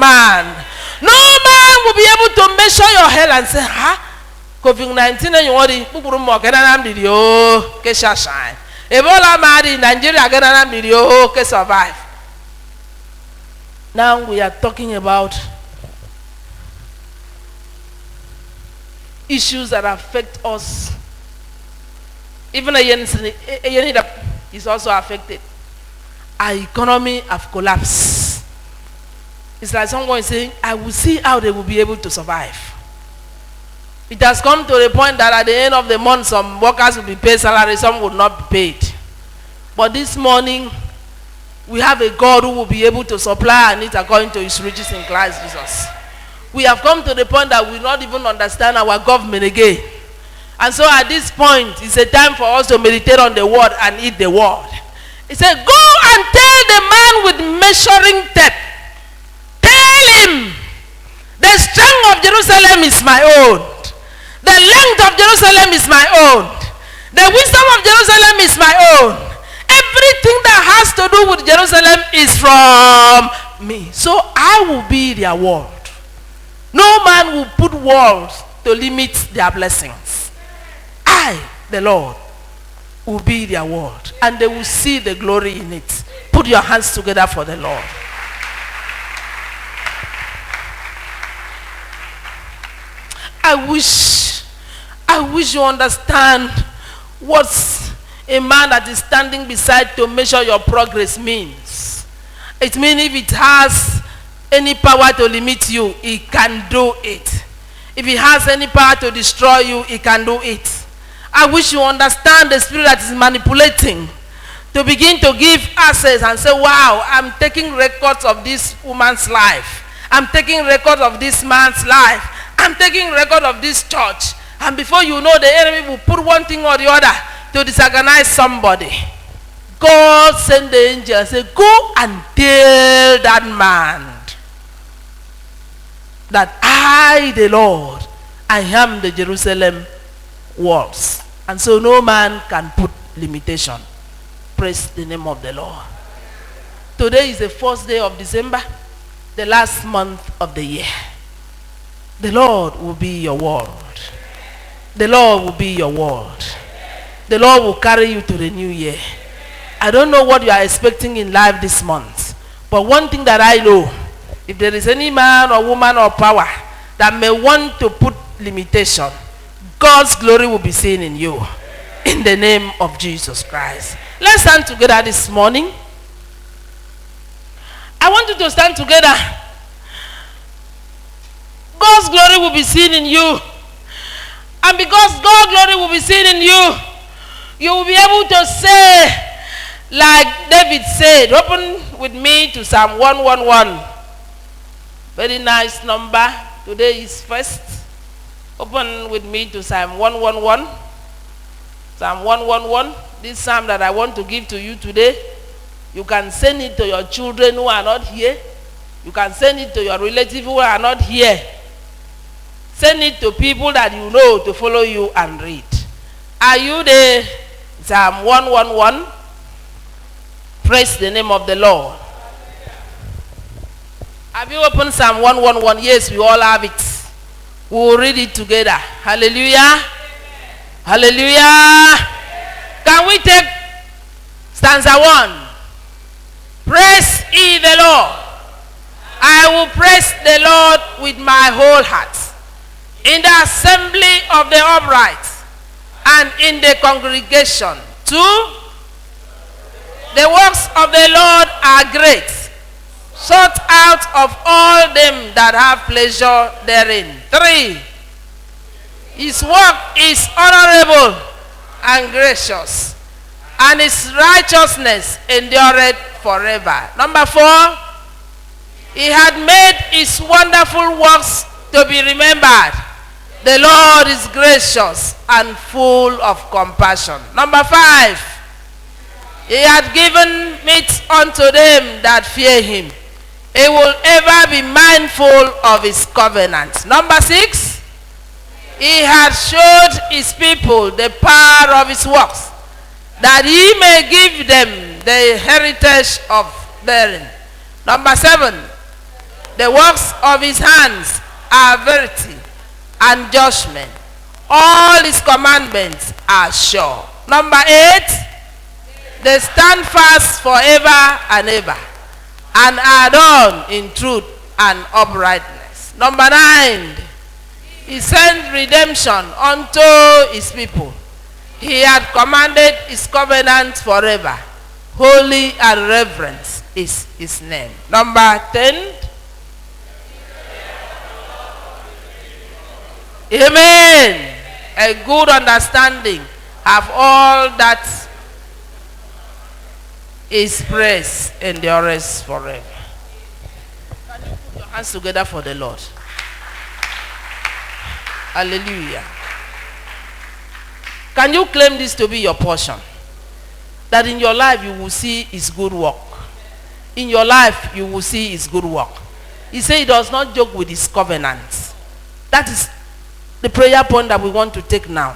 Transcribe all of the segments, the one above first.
man. No man will be able to measure your health and say, COVID-19 and you want to put more video, shine. Ebola mad in Nigeria video, survive. Now we are talking about issues that affect us. Even a is also affected. Our economy have collapsed. It's like someone is saying, I will see how they will be able to survive. It has come to the point that at the end of the month, some workers will be paid salary, some will not be paid. But this morning, we have a God who will be able to supply our needs according to his riches in Christ Jesus. We have come to the point that we not even understand our government again. And so at this point, it's a time for us to meditate on the word and eat the word. He said, go and tell the man with measuring tape. Tell him, the strength of Jerusalem is my own. The length of Jerusalem is my own. The wisdom of Jerusalem is my own. Everything that has to do with Jerusalem is from me. So I will be their world. No man will put walls to limit their blessings. I, the Lord, will be their world. And they will see the glory in it. Put your hands together for the Lord. I wish you understand what a man that is standing beside to measure your progress means. It means if it has any power to limit you, he can do it. If he has any power to destroy you, he can do it. I wish you understand the spirit that is manipulating to begin to give access and say, wow, I'm taking records of this woman's life. I'm taking records of this man's life. I'm taking record of this church. And before you know, the enemy will put one thing or the other to disorganize somebody. God sent the angel and said, go and tell that man that I, the Lord, I am the Jerusalem walls. And so no man can put limitation. Praise the name of the Lord. Today is the first day of December, the last month of the year. The Lord will be your world. The Lord will be your world. The Lord will carry you to the new year. I don't know what you are expecting in life this month. But one thing that I know, if there is any man or woman or power that may want to put limitation, God's glory will be seen in you. In the name of Jesus Christ. Let's stand together this morning. I want you to stand together. God's glory will be seen in you. And because God's glory will be seen in you, you will be able to say, like David said, open with me to Psalm 111. Very nice number. Today is first. Open with me to Psalm 111. Psalm 111. This psalm that I want to give to you today, you can send it to your children who are not here. You can send it to your relatives who are not here. Send it to people that you know to follow you and read. Are you there? Psalm 111. Praise the name of the Lord. Have you opened Psalm 111? Yes, we all have it. We will read it together. Hallelujah. Hallelujah. Can we take stanza 1? Praise ye the Lord. I will praise the Lord with my whole heart. In the assembly of the upright and in the congregation. 2, the works of the Lord are great, sought out of all them that have pleasure therein. 3, his work is honorable and gracious, and his righteousness endureth forever. Number 4, he had made his wonderful works to be remembered. The Lord is gracious and full of compassion. Number 5, he had given meat unto them that fear him. He will ever be mindful of his covenant. Number 6, he had showed his people the power of his works, that he may give them the heritage of therein. Number 7, The works of his hands are verity and judgment. All his commandments are sure. Number 8, they stand fast forever and ever, and are done in truth and uprightness. Number 9, he sent redemption unto his people. He had commanded his covenant forever. Holy and reverence is his name. Number 10. Amen. A good understanding of all that is praise endures forever. Can you put your hands together for the Lord? Hallelujah. Can you claim this to be your portion? That in your life you will see his good work. In your life you will see his good work. He said he does not joke with his covenants. That is the prayer point that we want to take now.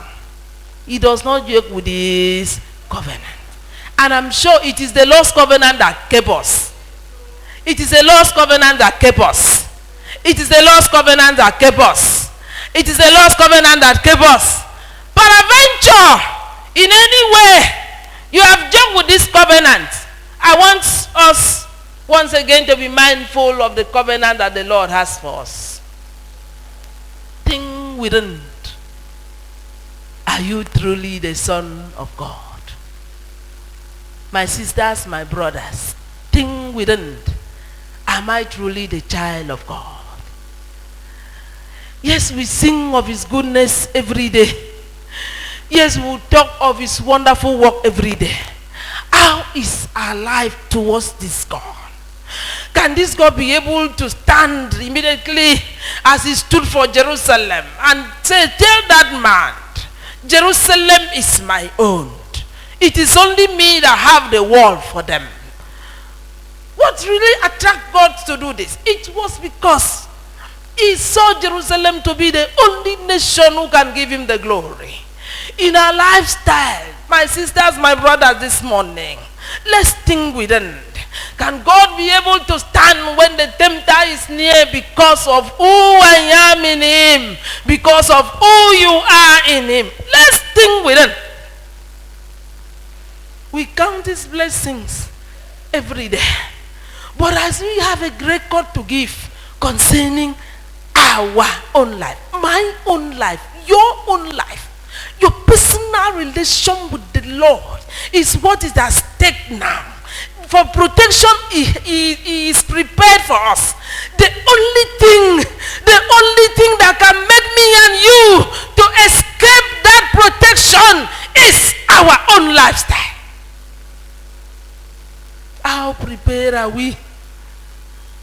He does not joke with his covenant. And I'm sure it is the Lord's covenant that kept us. It is the Lord's covenant that kept us. It is the Lord's covenant that kept us. It is the Lord's covenant that kept us. Peradventure, in any way, you have joked with this covenant. I want us once again to be mindful of the covenant that the Lord has for us. Think within, are you truly the Son of God? My sisters, my brothers, think within, am I truly the child of God? Yes, we sing of his goodness every day. Yes, we talk of his wonderful work every day. How is our life towards this God? Can this God be able to stand immediately as he stood for Jerusalem and say, tell that man, Jerusalem is my own. It is only me that have the world for them. What really attracted God to do this? It was because he saw Jerusalem to be the only nation who can give him the glory. In our lifestyle, my sisters, my brothers, this morning, let's think within. Can God be able to stand when the tempter is near because of who I am in him, because of who you are in him? Let's think within. We count his blessings every day. But as we have a record to give concerning our own life, my own life, your own life, your personal relation with the Lord is what is at stake now. For protection, he is prepared for us. The only thing that can make me and you to escape that protection is our own lifestyle. How prepared are we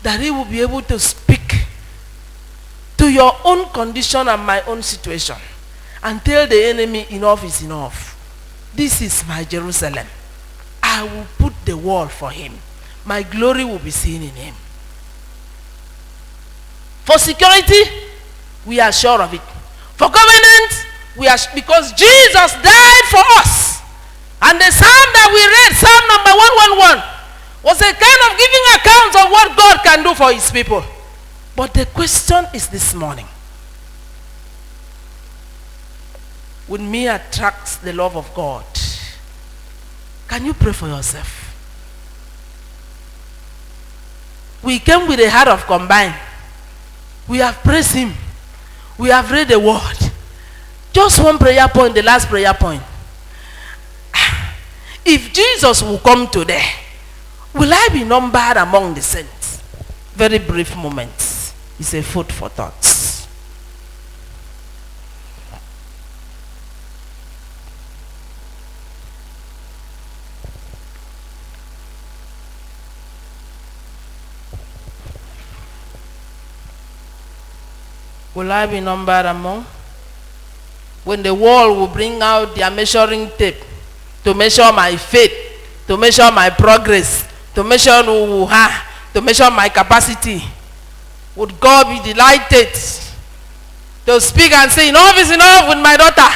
that he will be able to speak to your own condition and my own situation and tell the enemy enough is enough. This is my Jerusalem. I will put the wall for him. My glory will be seen in him. For security, we are sure of it. For covenant, we are because Jesus died for us. And the psalm that we read, Psalm number 111, was a kind of giving account of what God can do for his people. But the question is this morning, would me attract the love of God? Can you pray for yourself? We came with a heart of combine. We have praised him. We have read the word. Just one prayer point, the last prayer point. If Jesus will come today, will I be numbered among the saints? Very brief moments. It's a food for thoughts. Will I be numbered among? When the world will bring out their measuring tape to measure my faith, to measure my progress, to measure my capacity, would God be delighted to speak and say, enough is enough with my daughter.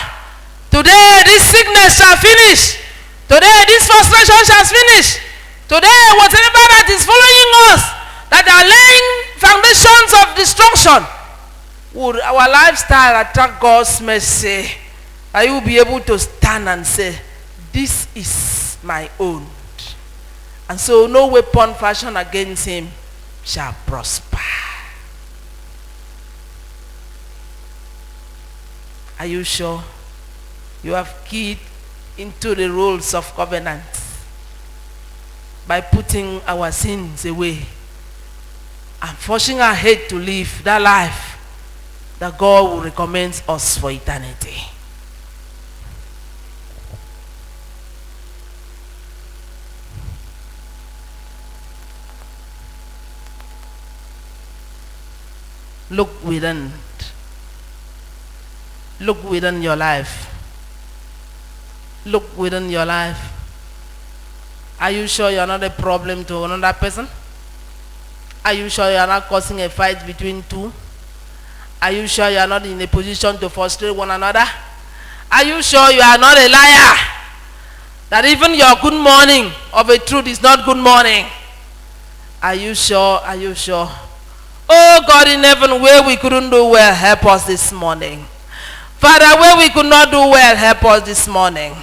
Today this sickness shall finish. Today this frustration shall finish. Today whatever that is following us, that are laying foundations of destruction, would our lifestyle attract God's mercy? Are you be able to stand and say, this is my own? And so no weapon fashioned against him shall prosper. Are you sure you have keyed into the rules of covenant by putting our sins away and forcing our head to live that life that God will recommend us for eternity? Look within your life. Look within your life. Are you sure you are not a problem to another person? Are you sure you are not causing a fight between two? Are you sure you are not in a position to frustrate one another? Are you sure you are not a liar? That even your good morning of a truth is not good morning? Are you sure? Are you sure? Oh God in heaven, where we couldn't do well, help us this morning. Father, where we could not do well, help us this morning.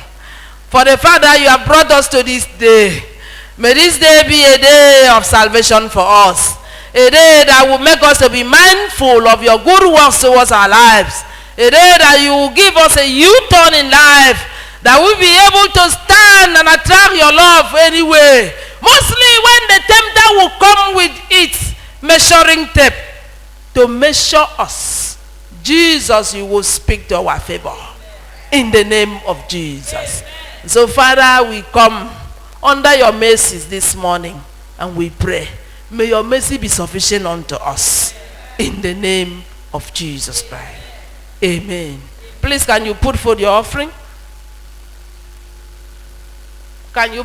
For the Father, you have brought us to this day. May this day be a day of salvation for us. A day that will make us to be mindful of your good works towards our lives. A day that you will give us a U-turn in life, that we'll be able to stand and attract your love anyway. Mostly when the tempter will come with its measuring tape to measure us, Jesus, you will speak to our favor in the name of Jesus. So Father, we come under your mercies this morning and we pray, may your mercy be sufficient unto us in the name of Jesus Christ. Amen. Please, can you put forth your offering? Can you